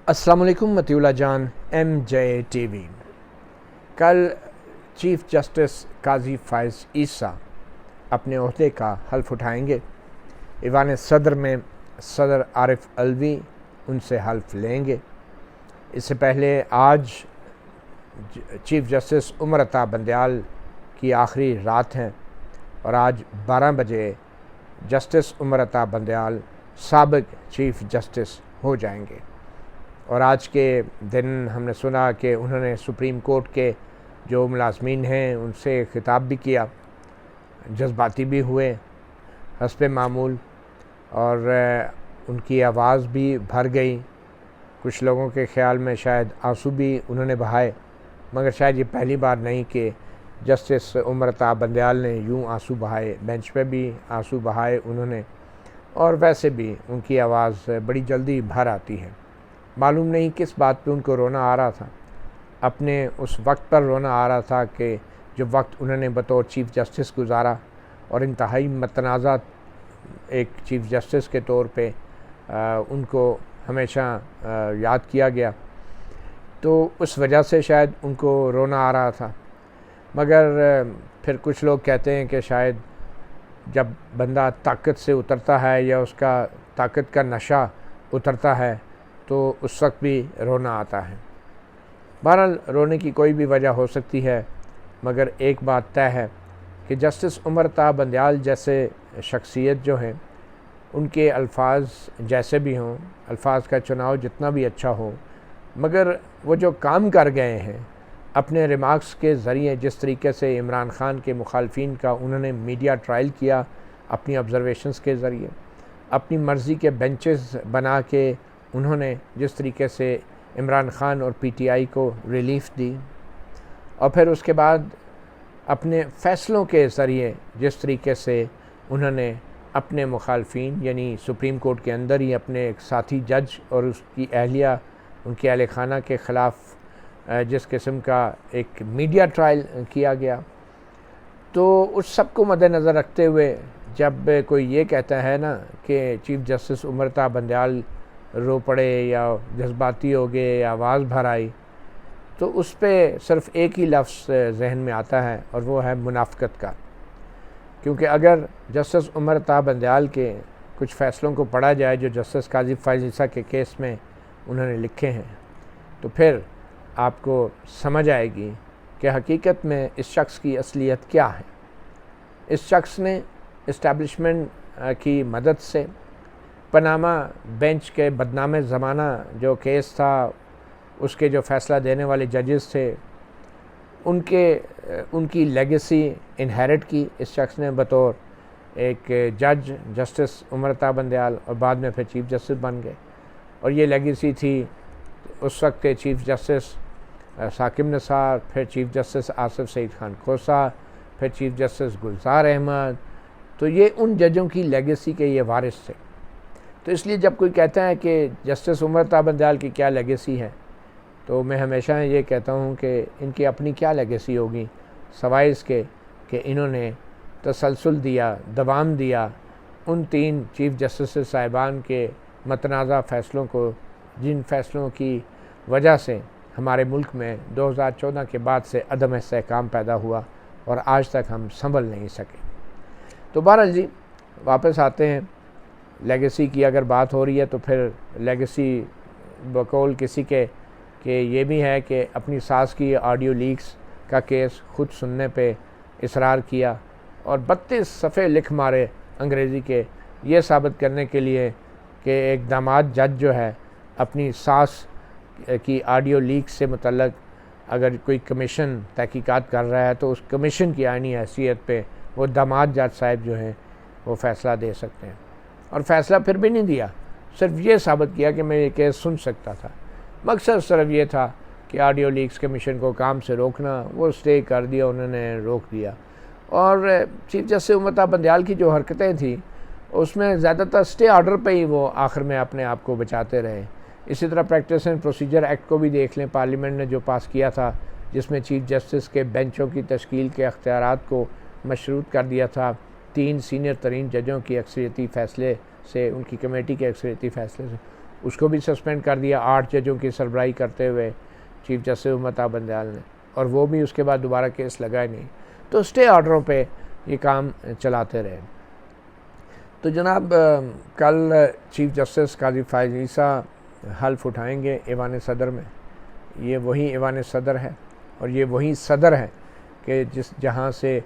अस्सलाम वालेकुम मतीउल्लाह जान MJ TV। कल चीफ़ जस्टिस काजी फ़ाइज़ ईसा अपने ओहदे का हल्फ उठाएंगे। ईवान सदर में सदर आरिफ अलवी उनसे हल्फ लेंगे। इससे पहले आज चीफ़ जस्टिस उमर अता बंदयाल की आखिरी रात है और आज 12 बजे जस्टिस उमर अता बंदयाल साबिक चीफ़ जस्टिस हो जाएंगे। और आज के दिन हमने सुना कि उन्होंने सुप्रीम कोर्ट के जो मुलाज़मीन हैं उनसे खिताब भी किया, जज्बाती भी हुए हस्ब मामूल, और उनकी आवाज़ भी भर गई। कुछ लोगों के ख़्याल में शायद आंसू भी उन्होंने बहाए, मगर शायद ये पहली बार नहीं कि जस्टिस उमर अता बंदयाल ने यूँ आंसू बहाए। बेंच पे भी आंसू बहाए उन्होंने, और वैसे भी उनकी आवाज़ बड़ी जल्दी भर आती है। मालूम नहीं किस बात पे उनको रोना आ रहा था। अपने उस वक्त पर रोना आ रहा था कि जो वक्त उन्होंने बतौर चीफ़ जस्टिस गुजारा और इंतहाई मतनाज़ा एक चीफ़ जस्टिस के तौर पे उनको हमेशा याद किया गया, तो उस वजह से शायद उनको रोना आ रहा था। मगर फिर कुछ लोग कहते हैं कि शायद जब बंदा ताकत से उतरता है या उसका ताकत का नशा उतरता है तो उस वक्त भी रोना आता है। बहरहाल रोने की कोई भी वजह हो सकती है, मगर एक बात तय है कि जस्टिस उमर अता बंदयाल जैसे शख्सियत जो हैं, उनके अल्फाज जैसे भी हों, अल्फाज का चुनाव जितना भी अच्छा हो, मगर वो जो काम कर गए हैं अपने रिमार्क्स के ज़रिए, जिस तरीके से इमरान ख़ान के मुखालफिन का उन्होंने मीडिया ट्रायल किया अपनी ऑब्ज़रवेशंस के ज़रिए, अपनी मर्ज़ी के बेंचेस बना के उन्होंने जिस तरीके से इमरान ख़ान और PTI को रिलीफ़ दी, और फिर उसके बाद अपने फ़ैसलों के ज़रिए जिस तरीके से उन्होंने अपने मुखालफिन यानी सुप्रीम कोर्ट के अंदर ही अपने एक साथी जज और उसकी अहलिया, उनके अहल खाना के ख़िलाफ़ जिस किस्म का एक मीडिया ट्रायल किया गया, तो उस सब को मद्देनज़र रखते हुए जब कोई ये कहता है ना कि चीफ़ जस्टिस उमर अता बंदयाल रो पड़े या जज्बाती हो गए या आवाज़ भर आई, तो उस पर सिर्फ़ एक ही लफ्ज़ जहन में आता है और वो है मुनाफ़िकत का। क्योंकि अगर जस्टिस उमर अता बंदयाल के कुछ फ़ैसलों को पढ़ा जाए जो जस्टिस काजी फ़ाइज़ ईसा के केस में उन्होंने लिखे हैं, तो फिर आपको समझ आएगी कि हकीकत में इस शख्स की असलियत क्या है। इस शख्स ने इस्टेब्लिशमेंट की मदद से पनामा बेंच के बदनाम ज़माना जो केस था, उसके जो फ़ैसला देने वाले जजेस थे, उनकी लेगेसी इनहेरिट की इस शख्स ने बतौर एक जज जस्टिस उमर अता बंदयाल, और बाद में फिर चीफ़ जस्टिस बन गए। और ये लेगेसी थी उस वक्त के चीफ़ जस्टिस साकिब निसार, फिर चीफ़ जस्टिस आसिफ सईद खान खोसा, फिर चीफ़ जस्टिस गुलजार अहमद। तो ये उन जजों की लेगेसी के ये वारिस थे। तो इसलिए जब कोई कहता है कि जस्टिस उमर अता बंदयाल की क्या लेगेसी है, तो मैं हमेशा ये कहता हूँ कि इनकी अपनी क्या लेगेसी होगी, सवाए इसके कि इन्होंने तसलसल दिया, दवाम दिया उन 3 चीफ़ जस्टिस साहिबान के मतनाज़ा फ़ैसलों को, जिन फ़ैसलों की वजह से हमारे मुल्क में 2014 के बाद से अदम इस्तेहकाम पैदा हुआ और आज तक हम संभल नहीं सके। तो बहरहाल जी, वापस आते हैं। लेगेसी की अगर बात हो रही है तो फिर लेगेसी बकौल किसी के कि ये भी है कि अपनी सास की ऑडियो लीक्स का केस खुद सुनने पे इसरार किया और 32 सफ़े लिख मारे अंग्रेज़ी के, ये साबित करने के लिए कि एक दामाद जज जो है अपनी सास की ऑडियो लीक से मुतल्लक अगर कोई कमीशन तहकीकात कर रहा है तो उस कमीशन की आईनी हैसियत पे वो दामाद जज साहब जो हैं वो फ़ैसला दे सकते हैं। और फ़ैसला फिर भी नहीं दिया, सिर्फ ये साबित किया कि मैं ये केस सुन सकता था। मकसद सिर्फ ये था कि ऑडियो लीक्स कमीशन को काम से रोकना, वो स्टे कर दिया, उन्होंने रोक दिया। और चीफ़ जस्टिस उमर अता बंदयाल की जो हरकतें थी उसमें ज़्यादातर स्टे ऑर्डर पे ही वो आखिर में अपने आप को बचाते रहे। इसी तरह प्रैक्टिस एंड प्रोसीजर एक्ट को भी देख लें, पार्लियामेंट ने जो पास किया था, जिसमें चीफ़ जस्टिस के बेंचों की तश्कील के अख्तियारात को मशरूत कर दिया था 3 सीनियर तरीन जजों की अक्सरियती फ़ैसले से, उनकी कमेटी के अक्सरियती फ़ैसले से। उसको भी सस्पेंड कर दिया 8 जजों की सरबराही करते हुए चीफ जस्टिस उम्मत बंदयाल ने, और वो भी उसके बाद दोबारा केस लगाए नहीं। तो स्टे ऑर्डरों पे ये काम चलाते रहे। तो जनाब कल चीफ जस्टिस काजी फायज़ ईसा हल्फ उठाएंगे ऐवान सदर में। ये वही ऐवान सदर है और ये वही सदर है कि जहाँ से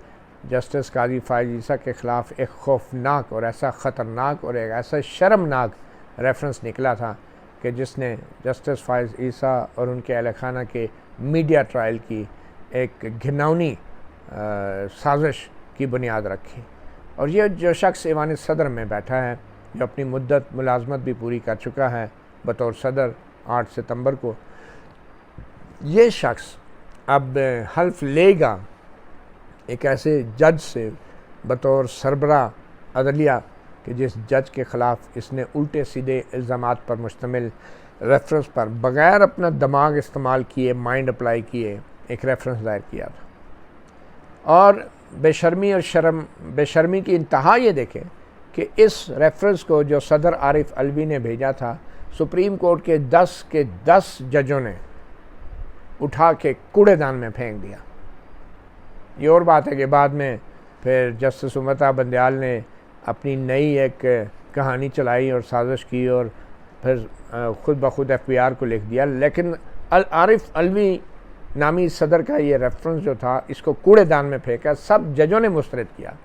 जस्टिस काजी फायज़ ईसा के ख़िलाफ़ एक खौफनाक और ऐसा ख़तरनाक और एक ऐसा शर्मनाक रेफरेंस निकला था कि जिसने जस्टिस फायज़ ईसा और उनके अहल खाना के मीडिया ट्रायल की एक घिनौनी साजिश की बुनियाद रखी। और ये जो शख्स ऐवान सदर में बैठा है, जो अपनी मुद्दत मुलाजमत भी पूरी कर चुका है बतौर सदर 8 सितंबर को, ये शख्स अब हल्फ लेगा एक ऐसे जज से बतौर सरबरा अदलिया कि जिस जज के ख़िलाफ़ इसने उल्टे सीधे इल्ज़ामात पर मुश्तमिल रेफरेंस पर बग़ैर अपना दिमाग इस्तेमाल किए, माइंड अप्लाई किए, एक रेफरेंस दायर किया था। और बेशर्मी की इंतहा ये देखें कि इस रेफरेंस को जो सदर आरिफ अलवी ने भेजा था, सुप्रीम कोर्ट के 10 जजों ने उठा के कूड़ेदान में फेंक दिया। ये और बात है कि बाद में फिर जस्टिस उम्मत बंदयाल ने अपनी नई एक कहानी चलाई और साजिश की और फिर ख़ुद ब खुद FBR को लिख दिया। लेकिन आरिफ अलवी नामी सदर का ये रेफरेंस जो था, इसको कूड़ेदान में फेंका, सब जजों ने मुस्तरद किया।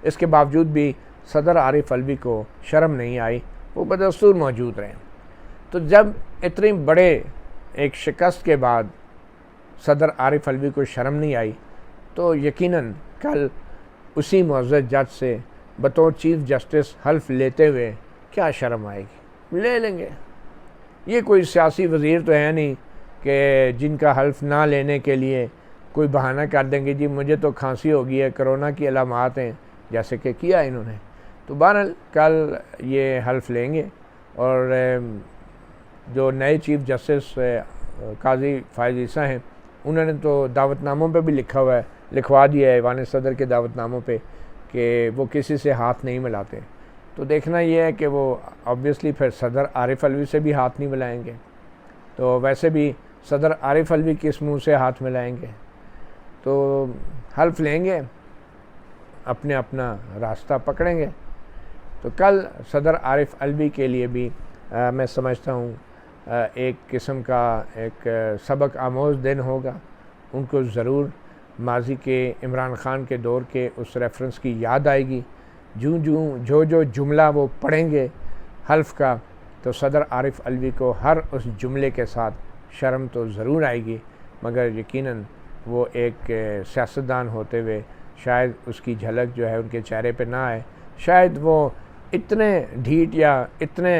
इसके बावजूद भी सदर आरिफ अलवी को शर्म नहीं आई, वो बदस्तूर मौजूद रहे। तो जब इतनी बड़े एक शिकस्त के बाद सदर आरिफ अलवी को शर्म नहीं आई, तो यकीनन कल उसी मुअज़्ज़ज़ जज से बतौर चीफ जस्टिस हल्फ लेते हुए क्या शर्म आएगी, ले लेंगे। ये कोई सियासी वज़ीर तो है नहीं कि जिनका हल्फ ना लेने के लिए कोई बहाना कर देंगे, जी मुझे तो खांसी हो गई है, कोरोना की अलामात हैं, जैसे कि किया इन्होंने। तो बहरहाल कल ये हल्फ लेंगे और जो नए चीफ जस्टिस काजी फायज़ ईसा हैं, उन्होंने तो दावतनामों पे भी लिखा हुआ है, लिखवा दिया है ऐवान सदर के दावतनामों पे कि वो किसी से हाथ नहीं मिलाते। तो देखना ये है कि वो ऑब्वियसली फिर सदर आरिफ अलवी से भी हाथ नहीं मिलाएंगे, तो वैसे भी सदर आरिफ अलवी किस मुंह से हाथ मिलाएंगे। तो हल्फ लेंगे, अपने अपना रास्ता पकड़ेंगे। तो कल सदर आरिफ अलवी के लिए भी मैं समझता हूँ एक किस्म का एक सबक आमोज़ दिन होगा। उनको ज़रूर माजी के इमरान ख़ान के दौर के उस रेफरेंस की याद आएगी। जो जुमला वो पढ़ेंगे हल्फ का, तो सदर आरिफ अलवी को हर उस जुमले के साथ शर्म तो ज़रूर आएगी, मगर यकीनन वो एक सियासतदान होते हुए शायद उसकी झलक जो है उनके चेहरे पे ना आए। शायद वो इतने ढीठ या इतने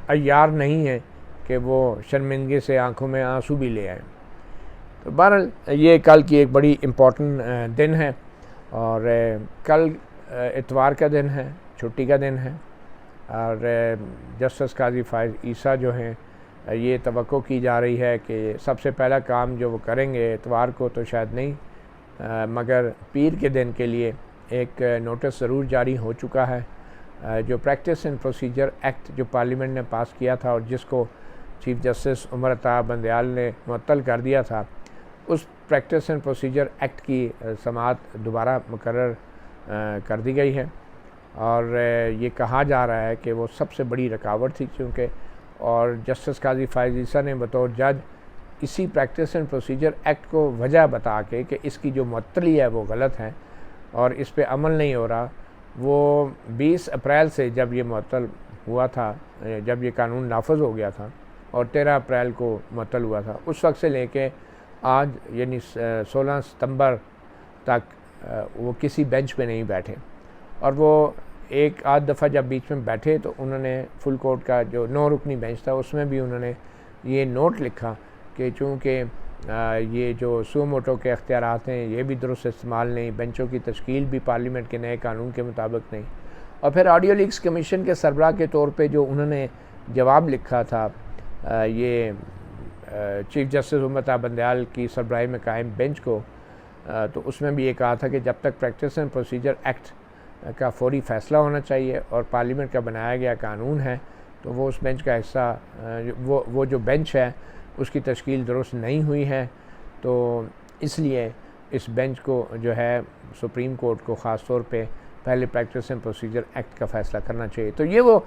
अय्यार नहीं है कि वो शर्मिंदगी से आंखों में आंसू भी ले आए। तो बहरहाल ये कल की एक बड़ी इम्पॉर्टेंट दिन है और कल इतवार का दिन है, छुट्टी का दिन है और जस्टिस काजी फायज़ ईसा जो हैं, ये तवक्को की जा रही है कि सबसे पहला काम जो वो करेंगे इतवार को तो शायद नहीं, मगर पीर के दिन के लिए एक नोटिस ज़रूर जारी हो चुका है। जो प्रैक्टिस एंड प्रोसीजर एक्ट जो पार्लियामेंट ने पास किया था और जिसको चीफ जस्टिस उमर अता बंदयाल ने मुअत्तल कर दिया था, उस प्रैक्टिस एंड प्रोसीजर एक्ट की समाअत दोबारा मुकर्रर कर दी गई है और ये कहा जा रहा है कि वो सबसे बड़ी रुकावट थी, क्योंकि और जस्टिस काजी फायज़ ईसा ने बतौर जज इसी प्रैक्टिस एंड प्रोसीजर एक्ट को वजह बता के कि इसकी जो मुअत्तली है वो गलत है और इस पे अमल नहीं हो रहा। वो 20 अप्रैल से जब ये मुअत्तल हुआ था, जब ये कानून नाफज हो गया था और 13 अप्रैल को मुअत्तल हुआ था, उस वक्त से लेके आज यानी 16 सितंबर तक वो किसी बेंच पे नहीं बैठे। और वो एक आध दफ़ा जब बीच में बैठे तो उन्होंने फुल कोर्ट का जो 9 रुकनी बेंच था उसमें भी उन्होंने ये नोट लिखा कि चूँकि ये जो सू मोटो के अख्तियारात हैं ये भी दुरुस्त इस्तेमाल नहीं, बेंचों की तश्कील भी पार्लियामेंट के नए कानून के मुताबिक नहीं। और फिर ऑडियो लीक्स कमीशन के सरबराह के तौर पे जो उन्होंने जवाब लिखा था ये चीफ जस्टिस उमर अता बंदयाल की सरबराही में कायम बेंच को, तो उसमें भी ये कहा था कि जब तक प्रैक्टिस एंड प्रोसीजर एक्ट का फौरी फ़ैसला होना चाहिए और पार्लियामेंट का बनाया गया कानून है तो वो उस बेंच का हिस्सा वो जो बेंच है उसकी तश्कील दुरुस्त नहीं हुई है, तो इसलिए इस बेंच को जो है सुप्रीम कोर्ट को ख़ास तौर पे पहले प्रैक्टिस एंड प्रोसीजर एक्ट का फ़ैसला करना चाहिए। तो ये वो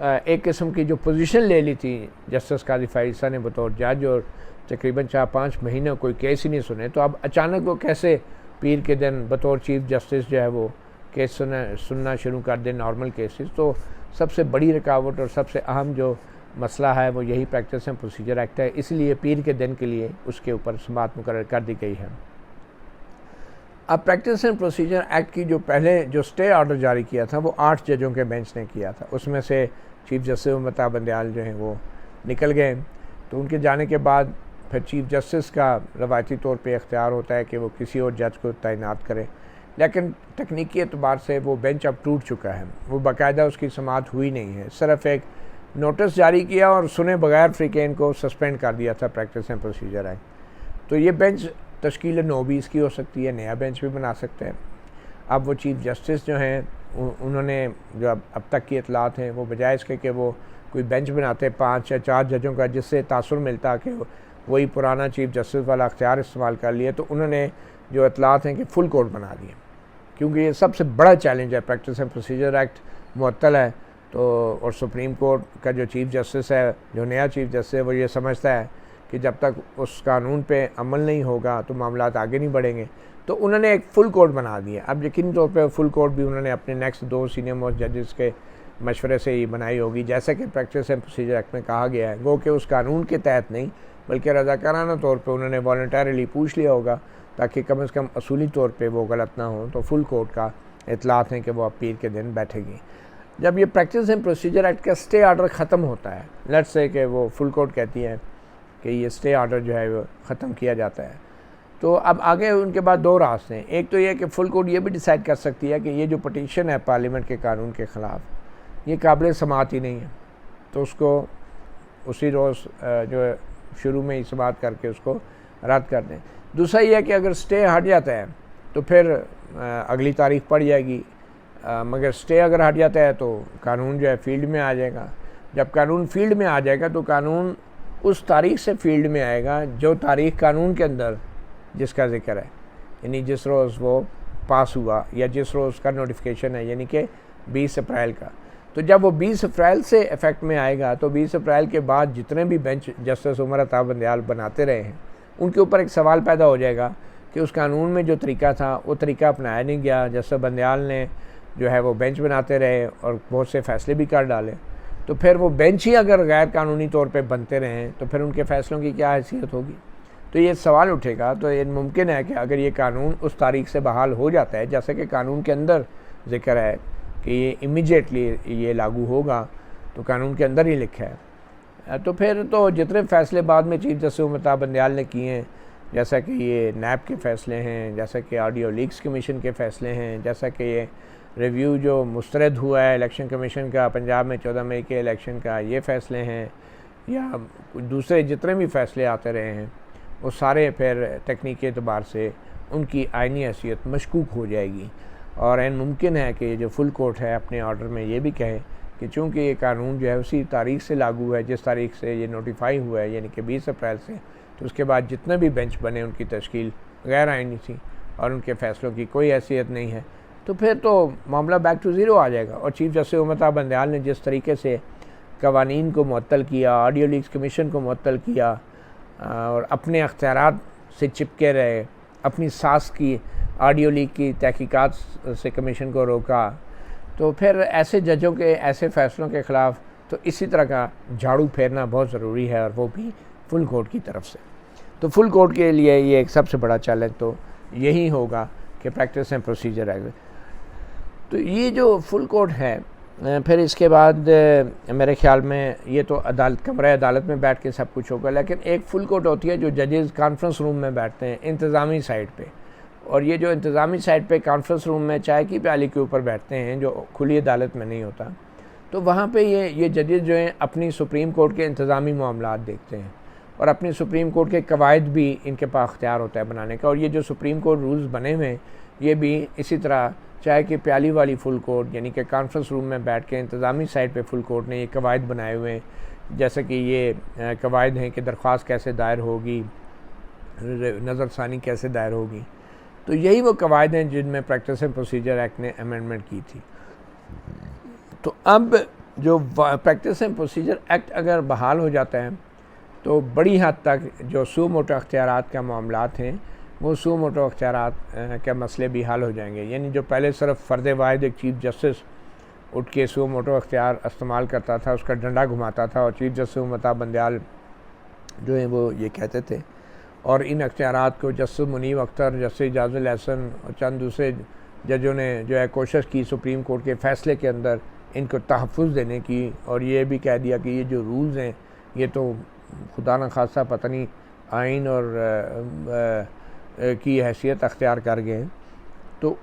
एक किस्म की जो पोजीशन ले ली थी जस्टिस काजी फ़ाइज़ ईसा ने बतौर जज, और तकरीबन 4-5 महीने कोई केस ही नहीं सुने, तो अब अचानक वो कैसे पीर के दिन बतौर चीफ जस्टिस जो है वो केस सुनना शुरू कर दें, नॉर्मल केसेस। तो सबसे बड़ी रुकावट और सबसे अहम जो मसला है वो यही प्रैक्टिस एंड प्रोसीजर एक्ट है, इसलिए पीर के दिन के लिए उसके ऊपर समाअत मुकर्रर कर दी गई है। अब प्रैक्टिस एंड प्रोसीजर एक्ट की जो पहले जो स्टे ऑर्डर जारी किया था वो 8 जजों के बेंच ने किया था, उसमें से चीफ जस्टिस मता बंदयाल जो हैं वो निकल गए। तो उनके जाने के बाद फिर चीफ जस्टिस का रवायती तौर पे इख्तियार होता है कि वो किसी और जज को तैनात करे, लेकिन तकनीकी एतबार से वो बेंच अब टूट चुका है, वो बाकायदा उसकी समाअत हुई नहीं है, सिर्फ एक नोटिस जारी किया और सुने बगैर फ्रीकेन को सस्पेंड कर दिया था प्रैक्टिस एंड प्रोसीजर एक्ट। तो ये बेंच तश्कील 9-20 की हो सकती है, नया बेंच भी बना सकते हैं। अब वो चीफ जस्टिस जो हैं उन्होंने जो अब तक की इतलात हैं वो बजाय इसके कि वो कोई बेंच बनाते 5 या 4 जजों का जिससे तासुर मिलता कि वही पुराना चीफ जस्टिस वाला अख्तियार इस्तेमाल कर लिए, तो उन्होंने जो इतलात हैं कि फुल कोर्ट बना दिए, क्योंकि ये सबसे बड़ा चैलेंज है। प्रैक्टिस एंड प्रोसीजर एक्ट मुअत्तल है, तो और सुप्रीम कोर्ट का जो चीफ जस्टिस है, जो नया चीफ जस्टिस है, वो ये समझता है कि जब तक उस कानून पे अमल नहीं होगा तो मामलात आगे नहीं बढ़ेंगे, तो उन्होंने एक फुल कोर्ट बना दिया। अब यकीनी तौर पे फुल कोर्ट भी उन्होंने अपने नेक्स्ट 2 सीनियर मोस्ट जजेस के मशवरे से ही बनाई होगी, जैसा कि प्रैक्टिस एंड प्रोसीजर एक्ट में कहा गया है, वो कि उस कानून के तहत नहीं बल्कि रज़ाकाराना तौर पे उन्होंने वॉलंटरीली पूछ लिया होगा, ताकि कम से कम असूली तौर पे वो गलत ना हो। तो फुल कोर्ट का इतलात हैं कि वो अब पीर के दिन बैठेगी। जब ये प्रैक्टिस एंड प्रोसीजर एक्ट का स्टे ऑर्डर ख़त्म होता है, लेट्स से कि वो फुल कोर्ट कहती है कि ये स्टे ऑर्डर जो है वो ख़त्म किया जाता है, तो अब आगे उनके बाद 2 रास्ते हैं। एक तो ये कि फुल कोर्ट ये भी डिसाइड कर सकती है कि ये जो पटिशन है पार्लियामेंट के कानून के ख़िलाफ़ ये काबिल समाअत ही नहीं है, तो उसको उसी रोज़ जो शुरू में ही समाअत करके उसको रद्द कर दें। दूसरा ये है कि अगर स्टे हट जाता है तो फिर अगली तारीख पड़ जाएगी, मगर स्टे अगर हट जाता है तो कानून जो है फील्ड में आ जाएगा। जब कानून फील्ड में आ जाएगा तो कानून उस तारीख से फील्ड में आएगा जो तारीख कानून के अंदर जिसका जिक्र है, यानी जिस रोज़ वो पास हुआ या जिस रोज़ का नोटिफिकेशन है, यानी कि 20 अप्रैल का। तो जब वो 20 अप्रैल से इफ़ेक्ट में आएगा तो 20 अप्रैल के बाद जितने भी बेंच जस्टिस उमर अता बंदयाल बनाते रहे हैं उनके ऊपर एक सवाल पैदा हो जाएगा कि उस कानून में जो तरीका था वो तरीका अपनाया नहीं गया। जस्टिस बंदयाल ने जो है वो बेंच बनाते रहे और बहुत से फ़ैसले भी कर डाले, तो फिर वो बेंच ही अगर गैर कानूनी तौर पे बनते रहें तो फिर उनके फ़ैसलों की क्या हैसियत होगी। तो ये सवाल उठेगा। तो ये मुमकिन है कि अगर ये कानून उस तारीख से बहाल हो जाता है, जैसे कि कानून के अंदर जिक्र है कि ये इमीडिएटली ये लागू होगा, तो कानून के अंदर ही लिखा है, तो फिर तो जितने फ़ैसले बाद में चीफ जस्टिस उमर अता बंदयाल ने किए हैं, जैसा कि ये नैब के फ़ैसले हैं, जैसा कि ऑडियो लीक्स कमीशन के फ़ैसले हैं, जैसा कि ये रिव्यू जो मुस्तरद हुआ है इलेक्शन कमीशन का पंजाब में 14 मई के इलेक्शन का, ये फ़ैसले हैं, या दूसरे जितने भी फ़ैसले आते रहे हैं, वो सारे फिर तकनीकी एतबार से उनकी आइनी हैसियत मशकूक हो जाएगी। और एन मुमकिन है कि जो फुल कोर्ट है अपने ऑर्डर में ये भी कहे कि चूँकि ये कानून जो है उसी तारीख से लागू है जिस तारीख से ये नोटिफाई हुआ है, यानी कि 20 अप्रैल से, तो उसके बाद जितने भी बेंच बने उनकी तश्कील गैर आइनी थी और उनके फ़ैसलों की कोई हैसियत नहीं है, तो फिर तो मामला बैक टू ज़ीरो आ जाएगा। और चीफ जस्टिस उमर अता बंदयाल ने जिस तरीके से कवानीन को मुअत्तल किया, ऑडियो लीक्स कमीशन को मुअत्तल किया और अपने अख्तियारात से चिपके रहे, अपनी सास की ऑडियो लीक की तहकीकात से कमीशन को रोका, तो फिर ऐसे जजों के ऐसे फ़ैसलों के ख़िलाफ़ तो इसी तरह का झाड़ू फेरना बहुत ज़रूरी है, और वो भी फुल कोर्ट की तरफ से। तो फुल कोर्ट के लिए ये एक सबसे बड़ा चैलेंज तो यही होगा कि प्रैक्टिस एंड प्रोसीजर एक्ट। तो ये जो फुल कोर्ट है, फिर इसके बाद मेरे ख़्याल में ये तो अदालत कमरे अदालत में बैठ के सब कुछ होगा, लेकिन एक फुल कोर्ट होती है जो जजेस कॉन्फ्रेंस रूम में बैठते हैं इंतज़ामी साइड पे, और ये जो इंतज़ामी साइड पे कॉन्फ्रेंस रूम में चाय की प्याली के ऊपर बैठते हैं जो खुली अदालत में नहीं होता, तो वहाँ पे ये जजेस जो हैं अपनी सुप्रीम कोर्ट के इंतज़ामी मामलात देखते हैं और अपनी सुप्रीम कोर्ट के कवायद भी इनके पास अख्तियार होता है बनाने का। और ये जो सुप्रीम कोर्ट रूल्स बने हुए हैं ये भी इसी तरह चाय की प्याली वाली फुल कोर्ट, यानी कि कॉन्फ्रेंस रूम में बैठ के इंतज़ामी साइड पे फुल कोर्ट ने ये कवायद बनाए हुए हैं, जैसे कि ये कवायद हैं कि दरख्वास्त कैसे दायर होगी, नज़रसानी कैसे दायर होगी। तो यही वो कवायद हैं जिनमें प्रैक्टिस एंड प्रोसीजर एक्ट ने अमेंडमेंट की थी। तो अब जो प्रैक्टिस एंड प्रोसीजर एक्ट अगर बहाल हो जाता है तो बड़ी हद तक जो सू मोटो अख्तियारात का मामलात हैं वो सू मोटो अख्तियारात के मसले भी हल हो जाएंगे। यानी जो पहले सिर्फ फ़र्द वाहिद एक चीफ जस्टिस उठ के सू मोटो अख्तियार इस्तेमाल करता था, उसका डंडा घुमाता था और चीफ जस्टिस उमताब बंदयाल जो है वो ये कहते थे, और इन अख्तियारात को जस्टिस मुनीब अख्तर, जस्टिस इजाज़ुल एहसन और चंद दूसरे जजों ने जो है कोशिश की सुप्रीम कोर्ट के फ़ैसले के अंदर इनको तहफ़्फ़ुज़ देने की, और ये भी कह दिया कि ये जो रूल्स हैं ये तो खुदा न खासा पता नहीं आइन और की हैसियत अख्तियार कर गए हैं। तो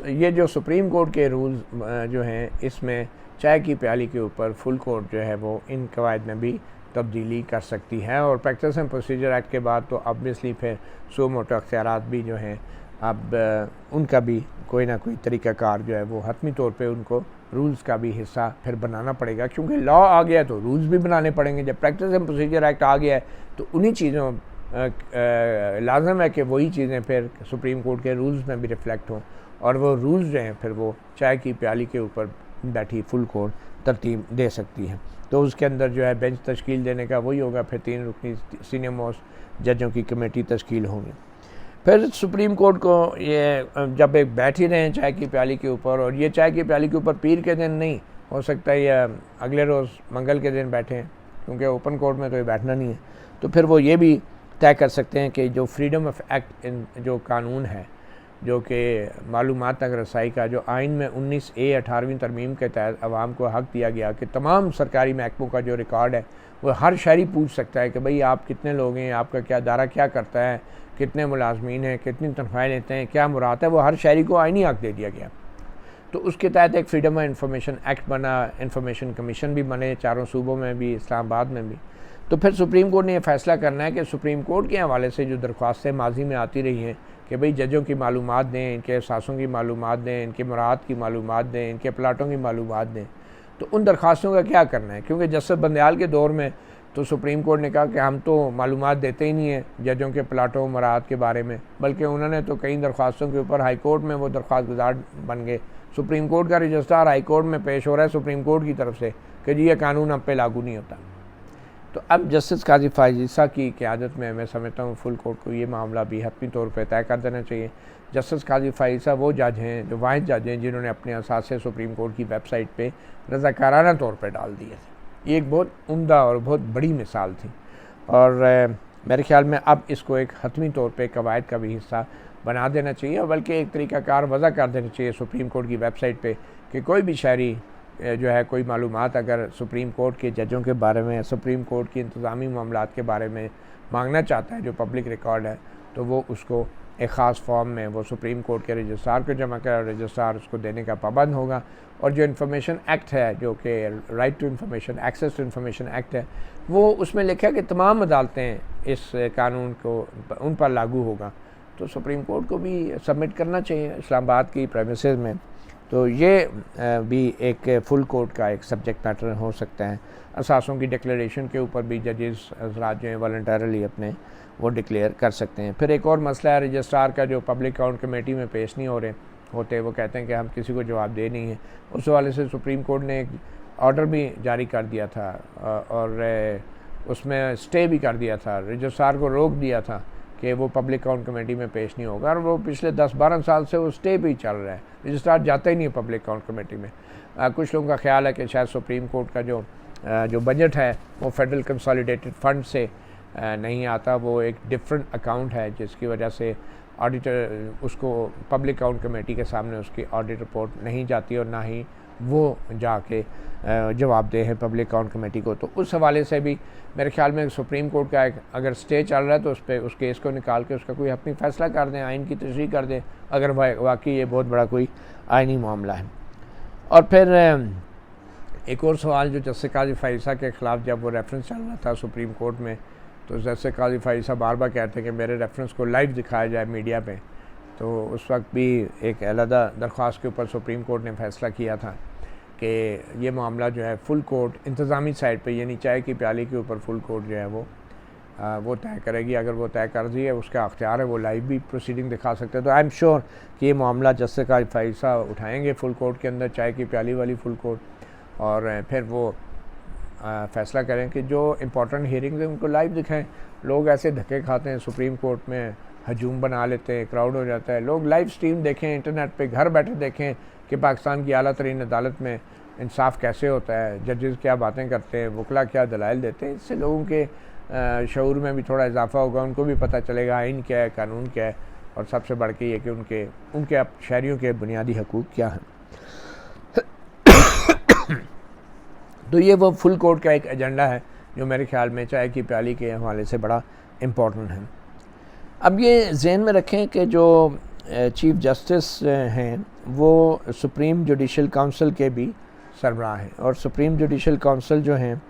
ये जो सुप्रीम कोर्ट के रूल्स जो हैं इसमें चाय की प्याली के ऊपर फुल कोर्ट जो है वो इन कवायद में भी तब्दीली कर सकती है। और प्रैक्टिस एंड प्रोसीजर एक्ट के बाद तो ऑब्वियसली फिर सू मोटो अख्तियारात भी जो हैं अब उनका भी कोई ना कोई तरीक़ाकार जो है वो हतमी तौर पे उनको रूल्स का भी हिस्सा फिर बनाना पड़ेगा, क्योंकि लॉ आ गया तो रूल्स भी बनाने पड़ेंगे। जब प्रैक्टिस एंड प्रोसीजर एक्ट आ गया है तो उन्हीं चीज़ों लाजम है कि वही चीज़ें फिर सुप्रीम कोर्ट के रूल्स में भी रिफ्लेक्ट हों, और वो रूल्स जो हैं फिर वो चाय की प्याली के ऊपर बैठी फुल कोर्ट तरतीब दे सकती है। तो उसके अंदर जो है बेंच तश्कील देने का वही होगा, फिर 3 रुकनी सीनियर मोस्ट जजों की कमेटी तश्कील होंगी। फिर सुप्रीम कोर्ट को ये जब एक बैठ ही रहे हैं चाय की प्याली के ऊपर, और ये चाय की प्याली के ऊपर पीर के दिन नहीं हो सकता या अगले रोज़ मंगल के दिन बैठे हैं, क्योंकि ओपन कोर्ट में तो ये बैठना नहीं है, तो फिर वो ये भी तय कर सकते हैं कि जो फ्रीडम ऑफ एक्ट इन जो कानून है, जो कि मालूमात तक रसाई का, जो आइन में 19A 18वीं तरमीम के तहत आवाम को हक़ दिया गया कि तमाम सरकारी महकमों का जो रिकॉर्ड है वो हर शहरी पूछ सकता है कि भाई आप कितने लोग हैं, आपका क्या दायरा क्या करता है, कितने मुलाजमीन हैं, कितनी तनख्वाहें लेते हैं, क्या मुराद है, वो हर शहरी को आइनी हक़ दे दिया गया। तो उसके तहत एक फ्रीडम ऑफ इंफॉर्मेशन एक्ट बना, इंफॉर्मेशन कमीशन भी बने चारों सूबों में भी, इस्लामाबाद में भी। तो फिर सुप्रीम कोर्ट ने यह फ़ैसला करना है कि सुप्रीम कोर्ट के हवाले से जो दरख्वास्तें माजी में आती रही हैं कि भाई जजों की मालूमात दें, इनके एहसासों की मालूमात दें, इनके मुराद की मालूमात दें, इनके प्लाटों की मालूमात दें, तो उन दरख्वास्तों का क्या करना है। क्योंकि जस्टिस बंदयाल के दौर में तो सुप्रीम कोर्ट ने कहा कि हम तो मालूमात देते ही नहीं हैं जजों के प्लाटों मुराद के बारे में, बल्कि उन्होंने तो कई दरख्वास्तों के ऊपर हाई कोर्ट में वो दरख्वास्त गुजार बन गए। सुप्रीम कोर्ट का रजिस्ट्रार हाई कोर्ट में पेश हो रहा है सुप्रीम कोर्ट की तरफ से कि जी ये कानून हम पे लागू नहीं होता। तो अब जस्टिस काजी फाइज़ ईसा की क़यादत में मैं समझता हूँ फुल कोर्ट को ये मामला भी हतमी तौर पर तय कर देना चाहिए। जस्टिस काजी फाइज़ ईसा वो जज हैं, जो वाहिद जज हैं जिन्होंने अपने असासे सुप्रीम कोर्ट की वेबसाइट पे रज़ाकाराना तौर पर डाल दिए थे। ये एक बहुत उम्दा और बहुत बड़ी मिसाल थी, और मेरे ख्याल में अब इसको एक हतमी तौर पे कवायद का भी हिस्सा बना देना चाहिए, बल्कि एक तरीक़ाकार वज़ा कर देना चाहिए सुप्रीम कोर्ट की वेबसाइट पे कि कोई भी शहरी जो है कोई मालूमात अगर सुप्रीम कोर्ट के जजों के बारे में, सुप्रीम कोर्ट की इंतज़ामी मामलात के बारे में मांगना चाहता है जो पब्लिक रिकॉर्ड है, तो वो उसको एक ख़ास फॉर्म में वो सुप्रीम कोर्ट के रजिस्ट्रार को जमा कर, रजिस्ट्रार उसको देने का पाबंद होगा। और जो इन्फॉर्मेशन एक्ट है, जो कि right to information, access to information act है, वो उसमें लिखा है कि तमाम अदालतें इस कानून को उन पर लागू होगा। तो सुप्रीम कोर्ट को भी सबमिट करना चाहिए इस्लामाबाद की प्रेमिसेस में। तो ये भी एक फुल कोर्ट का एक सब्जेक्ट मैटर हो सकता है। असासों की डिक्लेरेशन के ऊपर भी जजेस हज़रात जो हैं वॉलंटरली अपने वो डिक्लेयर कर सकते हैं। फिर एक और मसला है रजिस्ट्रार का, जो पब्लिक अकाउंट कमेटी में पेश नहीं हो रहे होते, वो कहते हैं कि हम किसी को जवाब दे नहीं है। उस हवाले से सुप्रीम कोर्ट ने एक ऑर्डर भी जारी कर दिया था और उसमें स्टे भी कर दिया था, रजिस्ट्रार को रोक दिया था कि वो पब्लिक अकाउंट कमेटी में पेश नहीं होगा, और वो पिछले 10-12 साल से वो स्टे भी चल रहा है, रजिस्ट्रार जाता ही नहीं है पब्लिक अकाउंट कमेटी में। कुछ लोगों का ख्याल है कि शायद सुप्रीम कोर्ट का जो बजट है वो फेडरल कंसोलिडेटेड फंड से नहीं आता, वो एक डिफरेंट अकाउंट है, जिसकी वजह से ऑडिटर उसको पब्लिक अकाउंट कमेटी के सामने उसकी ऑडिट रिपोर्ट नहीं जाती और ना ही वो जाके जवाब दे है पब्लिक अकाउंट कमेटी को। तो उस हवाले से भी मेरे ख्याल में सुप्रीम कोर्ट का एक अगर स्टे चल रहा है तो उस पर उस केस को निकाल के उसका कोई अपनी फ़ैसला कर दें, आइन की तशरीह कर दें, अगर वाकई ये बहुत बड़ा कोई आइनी मामला है। और फिर एक और सवाल जो जस्टिस काजी फाइज़ के ख़िलाफ़ जब वो रेफरेंस चल रहा था सुप्रीम कोर्ट में, तो जस्टिस काजी फाइज़ बार बार कहते हैं कि मेरे रेफरेंस को लाइव दिखाया जाए मीडिया पे। तो उस वक्त भी एक अलहदा दरख्वास्त के ऊपर सुप्रीम कोर्ट ने फ़ैसला किया था कि ये मामला जो है फुल कोर्ट इंतज़ामी साइड पे, यानी चाय की प्याली के ऊपर फुल कोर्ट जो है वो तय करेगी। अगर वो तय कर दी है, उसका अख्तियार है, वो लाइव भी प्रोसीडिंग दिखा सकते हैं। तो आई एम श्योर कि ये मामला जस्टिस काज़ी फ़ाइज़ ईसा उठाएंगे फुल कोर्ट के अंदर, चाय की प्याली वाली फुल कोर्ट, और फिर वो फ़ैसला करें कि जो इम्पोर्टेंट हियरिंग्स हैं उनको लाइव दिखाएं। लोग ऐसे धक्के खाते हैं, सुप्रीम कोर्ट में हजूम बना लेते हैं, क्राउड हो जाता है। लोग लाइव स्ट्रीम देखें, इंटरनेट पे घर बैठे देखें कि पाकिस्तान की आला तरीन अदालत में इंसाफ कैसे होता है, जजेस क्या बातें करते हैं, वकला क्या दलाइल देते हैं। इससे लोगों के शऊर में भी थोड़ा इजाफा होगा, उनको भी पता चलेगा आइन क्या है, कानून क्या है, और सबसे बढ़ के ये कि उनके शहरियों के बुनियादी हकूक़ क्या हैं। तो ये वो फुल कोर्ट का एक एजेंडा है जो मेरे ख्याल में चाय की प्याली के हवाले से बड़ा इम्पोर्टेंट है। अब ये ज़हन में रखें कि जो चीफ़ जस्टिस हैं वो सुप्रीम जुडिशल काउंसिल के भी सरबराह हैं, और सुप्रीम जुडिशल काउंसिल जो हैं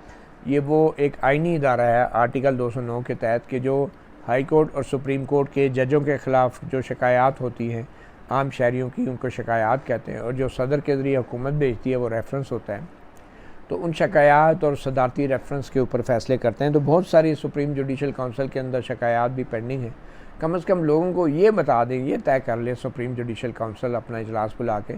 ये वो एक आइनी इदारा है आर्टिकल 209 के तहत, कि जो हाई कोर्ट और सुप्रीम कोर्ट के जजों के ख़िलाफ़ जो शिकायत होती हैं आम शहरियों की, उनको शिकायत कहते हैं, और जो सदर के ज़रिए हुकूमत भेजती है वो रेफरेंस होता है। तो उन शिकायत और सदारती रेफरेंस के ऊपर फ़ैसले करते हैं। तो बहुत सारी सुप्रीम जुडिशल काउंसिल के अंदर शिकायत भी पेंडिंग है। कम से कम लोगों को ये बता दें, ये तय कर ले सुप्रीम जुडिशल काउंसिल अपना इजलास बुला के,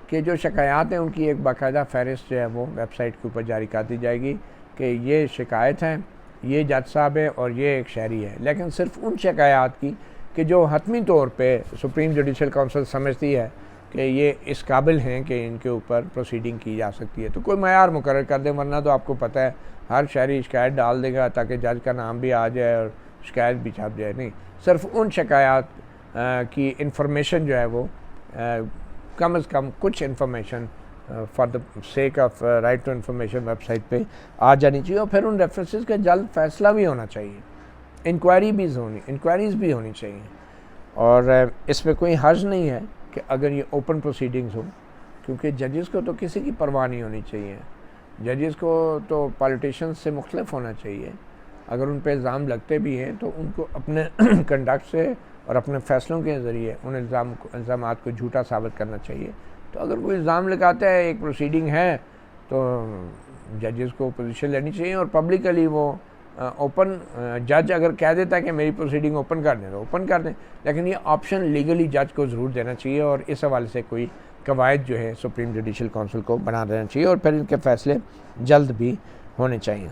कि जो शिकायत हैं उनकी एक बाकायदा फ़हरिस्त जो है वो वेबसाइट के ऊपर जारी कर दी जाएगी कि ये शिकायत है, ये जज साहब है और ये एक शहरी है। लेकिन सिर्फ उन शिकायत की कि जो हतमी तौर पे सुप्रीम जुडिशल काउंसिल समझती है कि ये इस काबिल हैं कि इनके ऊपर प्रोसीडिंग की जा सकती है। तो कोई मयार मुकर्रर कर दें, वरना तो आपको पता है हर शहरी शिकायत डाल देगा ताकि जज का नाम भी आ जाए और शिकायत भी छप जाए। नहीं, सिर्फ उन शिकायत की इंफॉर्मेशन जो है वो कम से कम कुछ information for the sake of right to information website पे आ जानी चाहिए, और फिर उन रेफरेंसेस का जल्द फैसला भी होना चाहिए। इंक्वायरीज़ भी होनी चाहिए, और इसमें कोई हर्ज नहीं है कि अगर ये ओपन प्रोसीडिंग्स हो, क्योंकि जजेस को तो किसी की परवाह नहीं होनी चाहिए। जजेस को तो पॉलिटिशियंस से मुख्तलिफ होना चाहिए। अगर उन पर इल्ज़ाम लगते भी हैं तो उनको अपने कंडक्ट से और अपने फ़ैसलों के ज़रिए उन इल्ज़ामात को झूठा साबित करना चाहिए। तो अगर कोई इल्ज़ाम लगाता है, एक प्रोसीडिंग है, तो जजेस को पोजीशन लेनी चाहिए, और पब्लिकली वो ओपन जज अगर कह देता है कि मेरी प्रोसीडिंग ओपन कर दें तो ओपन कर दें, लेकिन ये ऑप्शन लीगली जज को ज़रूर देना चाहिए, और इस हवाले से कोई कवायद जो है सुप्रीम जुडिशल काउंसिल को बना देना चाहिए, और फिर इनके फ़ैसले जल्द भी होने चाहिए।